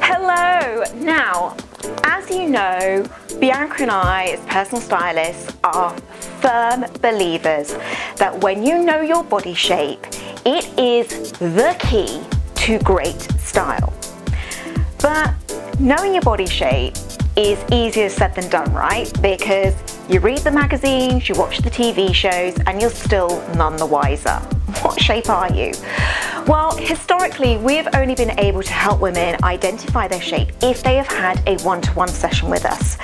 Hello! Now, as you know, Bianca and I, as personal stylists, are firm believers that when you know your body shape, it is the key to great style. But knowing your body shape is easier said than done, right? Because you read the magazines, you watch the TV shows, and you're still none the wiser. What shape are you? Well, historically, we've only been able to help women identify their shape if they have had a one-to-one session with us.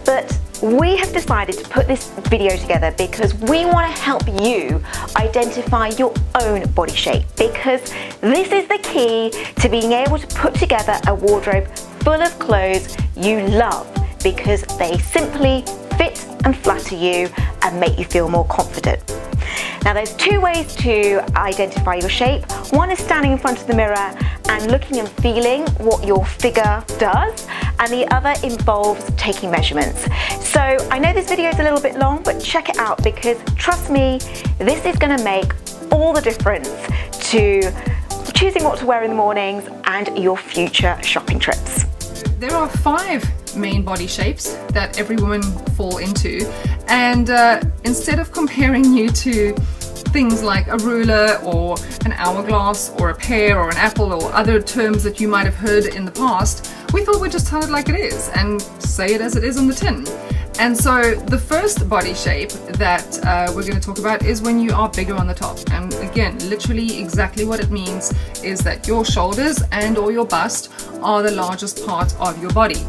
But we have decided to put this video together because we want to help you identify your own body shape, because this is the key to being able to put together a wardrobe full of clothes you love, because they simply fit and flatter you and make you feel more confident. Now, there's two ways to identify your shape. One is standing in front of the mirror and looking and feeling what your figure does, and the other involves taking measurements. So I know this video is a little bit long, but check it out, because trust me, this is going to make all the difference to choosing what to wear in the mornings and your future shopping trips. There are 5 main body shapes that every woman fall into, and instead of comparing you to things like a ruler or an hourglass or a pear or an apple or other terms that you might have heard in the past, we thought we'd just tell it like it is and say it as it is on the tin. And so the first body shape that we're going to talk about is when you are bigger on the top. And again, literally exactly what it means is that your shoulders and or your bust are the largest part of your body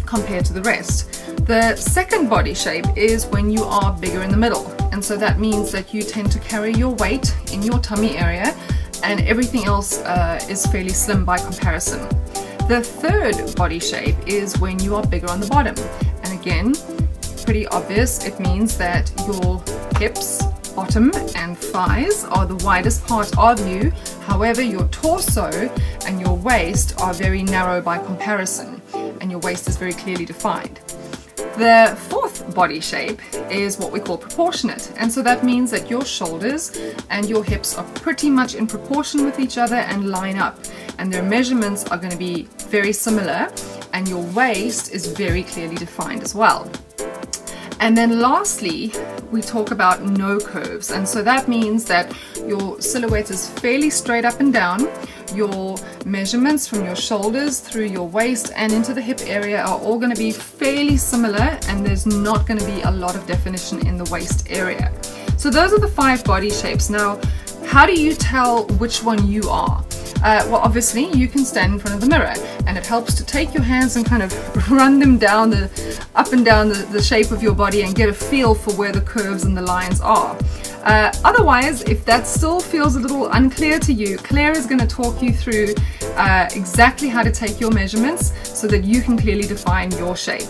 compared to the rest. The second body shape is when you are bigger in the middle. And so that means that you tend to carry your weight in your tummy area and everything else is fairly slim by comparison. The third body shape is when you are bigger on the bottom. And again, pretty obvious, it means that your hips, bottom and thighs are the widest part of you. However, your torso and your waist are very narrow by comparison, and your waist is very clearly defined. The fourth body shape is what we call proportionate, and so that means that your shoulders and your hips are pretty much in proportion with each other and line up, and their measurements are going to be very similar, and your waist is very clearly defined as well. And then lastly, we talk about no curves, and so that means that your silhouette is fairly straight up and down. Your measurements from your shoulders through your waist and into the hip area are all going to be fairly similar, and there's not going to be a lot of definition in the waist area. So those are the 5 body shapes. Now, how do you tell which one you are? Well, obviously you can stand in front of the mirror, and it helps to take your hands and kind of run them down up and down the shape of your body and get a feel for where the curves and the lines are. Otherwise, if that still feels a little unclear to you, Claire is going to talk you through exactly how to take your measurements so that you can clearly define your shape.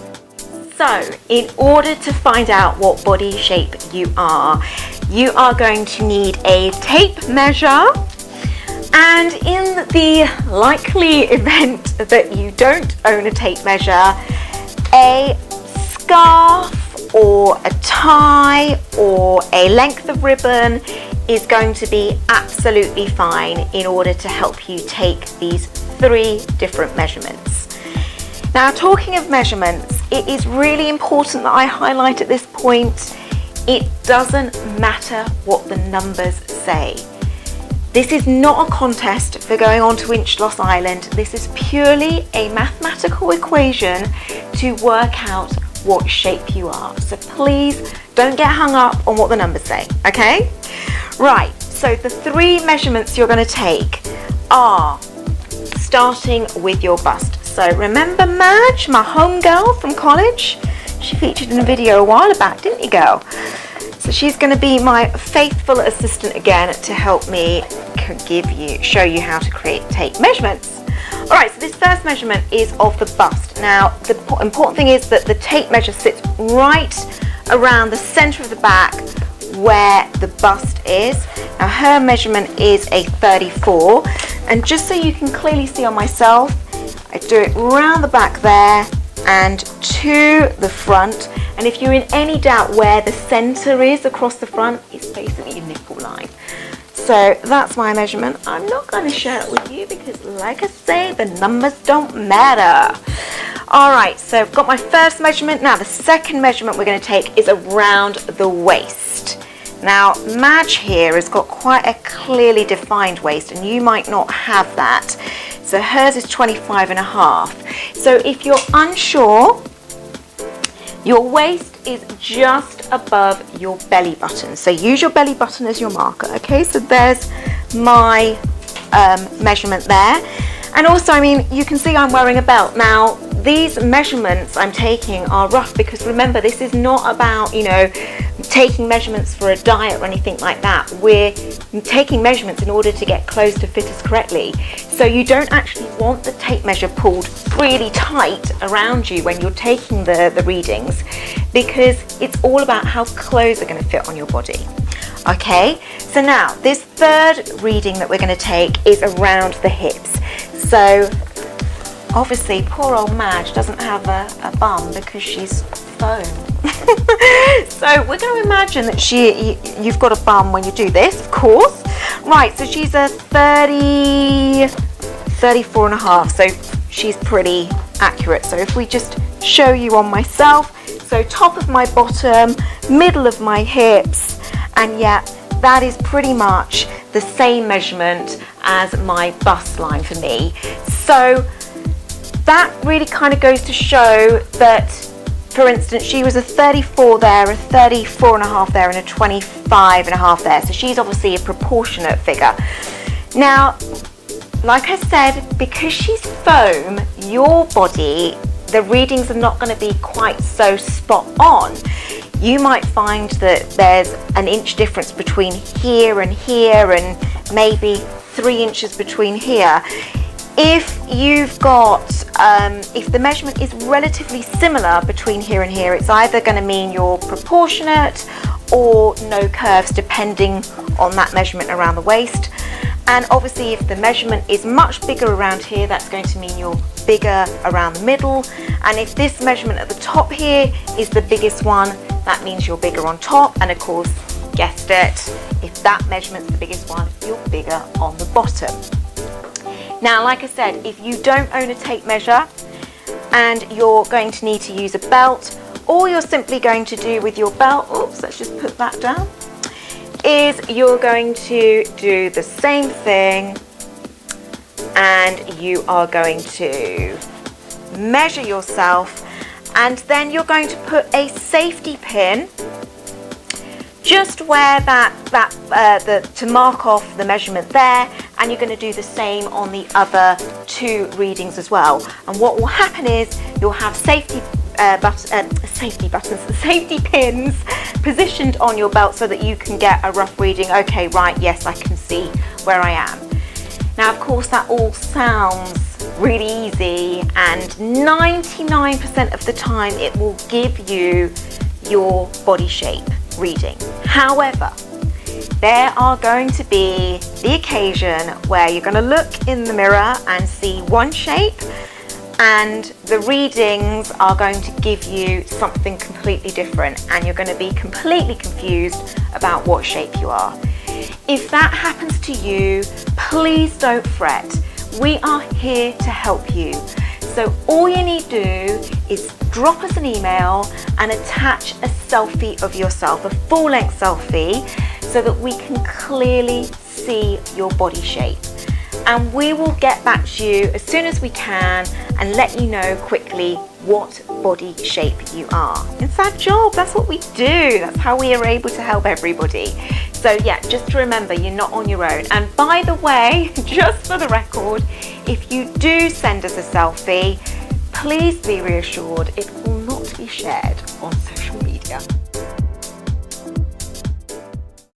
So, in order to find out what body shape you are going to need a tape measure. And in the likely event that you don't own a tape measure, a scarf or a tie or a length of ribbon is going to be absolutely fine in order to help you take these 3 different measurements. Now, talking of measurements, it is really important that I highlight at this point, it doesn't matter what the numbers say. This is not a contest for going on to Inch Loss Island. This is purely a mathematical equation to work out what shape you are. So please don't get hung up on what the numbers say, okay? Right, so the 3 measurements you're going to take are starting with your bust. So remember Madge, my homegirl from college? She featured in a video a while back, didn't you, girl? So she's going to be my faithful assistant again to help me show you how to take measurements. Alright, so this first measurement is of the bust. Now, the important thing is that the tape measure sits right around the center of the back where the bust is. Now, her measurement is a 34, and just so you can clearly see on myself, I do it round the back there and to the front. And if you're in any doubt where the center is across the front, it's basically your nipple line. So that's my measurement. I'm not going to share it with you because, like I say, the numbers don't matter. All right, so I've got my first measurement. Now the second measurement we're going to take is around the waist. Now Madge here has got quite a clearly defined waist, and you might not have that. So hers is 25.5. So if you're unsure, your waist is just above your belly button. So use your belly button as your marker. Okay, so there's my measurement there. And also, I mean, you can see I'm wearing a belt. Now, these measurements I'm taking are rough because remember, this is not about, you know, taking measurements for a diet or anything like that. We're taking measurements in order to get clothes to fit us correctly. So you don't actually want the tape measure pulled really tight around you when you're taking the readings, because it's all about how clothes are going to fit on your body. Okay, so now this third reading that we're going to take is around the hips. So obviously poor old Madge doesn't have a bum because she's foam. So we're going to imagine that you've got a bum when you do this, of course. Right, so she's a 34.5, so she's pretty accurate. So if we just show you on myself, so top of my bottom, middle of my hips, and yeah, that is pretty much the same measurement as my bust line for me. So that really kind of goes to show that, for instance, she was a 34 there, a 34.5 there, and a 25.5 there. So she's obviously a proportionate figure. Now, like I said, because she's foam, your body, the readings are not going to be quite so spot on. You might find that there's an inch difference between here and here, and maybe 3 inches between here. If you've got, if the measurement is relatively similar between here and here, it's either going to mean you're proportionate or no curves, depending on that measurement around the waist. And obviously if the measurement is much bigger around here, that's going to mean you're bigger around the middle. And if this measurement at the top here is the biggest one, that means you're bigger on top. And of course, guessed it, if that measurement's the biggest one, you're bigger on the bottom. Now, like I said, if you don't own a tape measure and you're going to need to use a belt, all you're simply going to do with your belt, oops, let's just put that down, is you're going to do the same thing, and you are going to measure yourself, and then you're going to put a safety pin just where to mark off the measurement there, and you're going to do the same on the other 2 readings as well. And what will happen is you'll have safety pins positioned on your belt so that you can get a rough reading. Okay, right, yes, I can see where I am. Now, of course, that all sounds really easy, and 99% of the time it will give you your body shape reading. However, there are going to be the occasion where you're going to look in the mirror and see one shape, and the readings are going to give you something completely different, and you're going to be completely confused about what shape you are. If that happens to you, please don't fret. We are here to help you. So all you need to do is drop us an email and attach a selfie of yourself, a full-length selfie, so that we can clearly see your body shape. And we will get back to you as soon as we can and let you know quickly what body shape you are. It's our job, that's what we do, that's how we are able to help everybody. So yeah, just to remember, you're not on your own. And by the way, just for the record, if you do send us a selfie, please be reassured it will not be shared on social media.